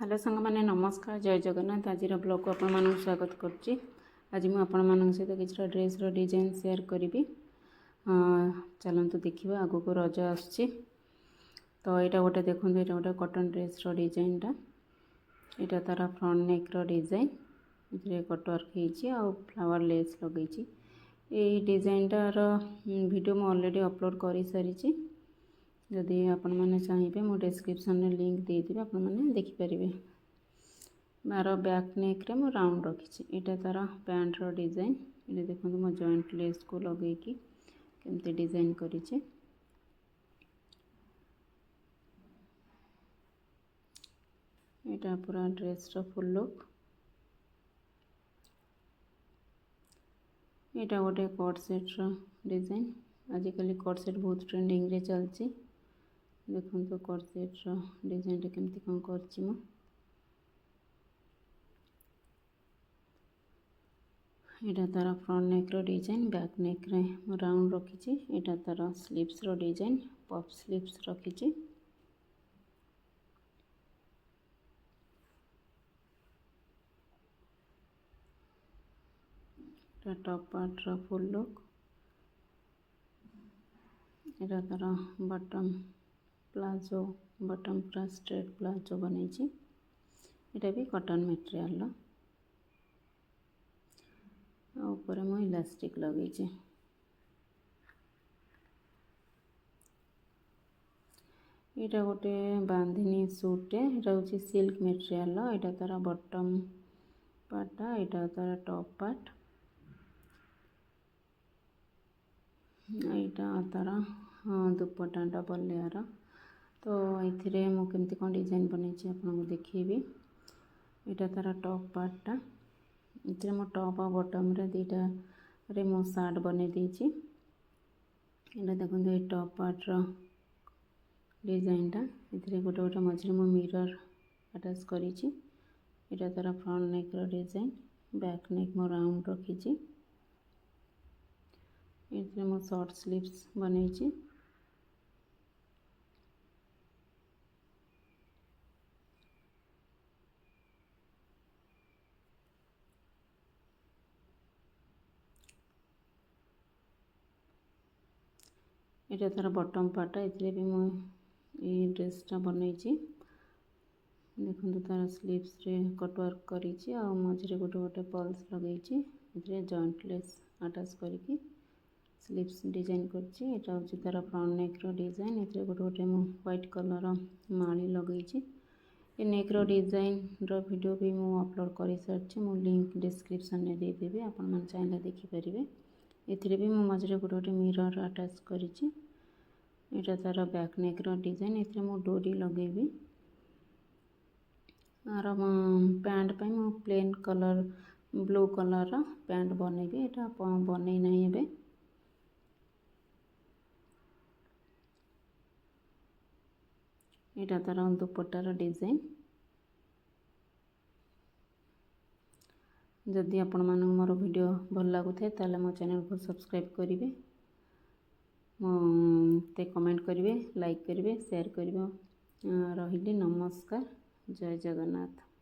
Hello सांग मैंने नमस्कार जय जगन्नाथ। आज ब्लॉग को आपण मानक स्वागत करुच्ची। आज मुझे आपण मान सहित किसी ड्रेस डिजाइन शेयर करी। चलतु देखा आग को रज आसुच्ची। तो यहाँ गोटे देखो ये गोटे कटन ड्रेस डिजाइनटा यहाँ तार फ्रंट नेक डिजाइन ये कटवर्क हो फ्लावर लेस लगे। ये डिजाइनटार वीडियो मुझे ऑलरेडी अपलोड कर सारी। जदि आपण मैंने चाहिए मो डिस्क्रिप्शन में लिंक देदेवी आपण मैंने देखिपारे। मार बैक नेक रे मो राउंड रखी। यहाँ तार पैंट रो डिजाइन ये देखो मो जॉइंट लेस को लगे केमती डिजाइन करिचे। यहाँ पूरा ड्रेस रो फुल लुक। यहाँ गोटे कट सेट रो डिजाइन। आजिकल कट सेट बहुत ट्रेंडिंग रे चलची। देखो तो कट सेट रो डिजाइन केमती कौन करची मो। यहाँ तार फ्रंट नेक रो डिजाइन बैक नेक रे राउंड रखी। यहाँ तार स्लीव्स रो डिजाइन पफ स्लीव्स रखी। टॉप पार्ट रो फुल लुक। यहाँ तार बटम प्लाजो बटम पूरा स्ट्रेट प्लाजो बनी। यहाँ भी कॉटन मटेरियल ऊपर मो इलास्टिक लगे। यहाँ गोटे बांधिनी सूटे यहाँ हूँ सिल्क मटेरियल। यहाँ तार बटम पार्टा यहाँ तार टॉप पार्ट यहाँ तार दुपट्टा डबल लेयर। तो ये मुझे कौन डिजाइन बनई आपको देखी। यहाँ तार टॉप पार्टा ये मो टॉप और बॉटम रे दीटा रे मो शार्ट बने देची। यहाँ देखो ये टॉप पार्ट रो डिजाइनटा ये गोटे गोटे मझे मो मिरर अटैच करी। यहाँ तार फ्रंट नेक रो डिजाइन बैक नेक मो राउंड रखी। ये मो शॉर्ट स्लीव्स बनई। यहाँ तार बटम पार्टा ये भी मुझे ड्रेसटा बनई। देखो तार स्लीव्स रे कटवर्क करी मझे गोटे गोटे पल्स लगे। जॉइंट लेस अटैच करके स्लीव्स डिजाइन करछि। यहाँ हूँ तार फ्रंट नेक रो डिजाइन ये गोटे गोटे मु व्हाइट कलर माली लगे। ये नेक रो डिजाइन रो वीडियो भी मु अपलोड कर सारी। मु लिंक डिस्क्रिप्शन में देदेवी आपण मन चाहिए देखिपारे। ये भी मु मझे गोटे गोटे मिरर अटैच करी। यहाँ तार बैक नेक रो डिजाइन ये मु डोरी लगेबी। आर पैंट पे मु plain colour blue colour pant बनैबी। यहाँ बनई ना एबे। यहाँ तार दुपट्टार डिजाइन। जदि आपण मानक मोर वीडियो भल लगुए ताले मो चैनल को सब्सक्राइब करेंगे। मते कमेंट करेंगे लाइक करेंगे शेयर करेंगे। रही नमस्कार जय जगन्नाथ।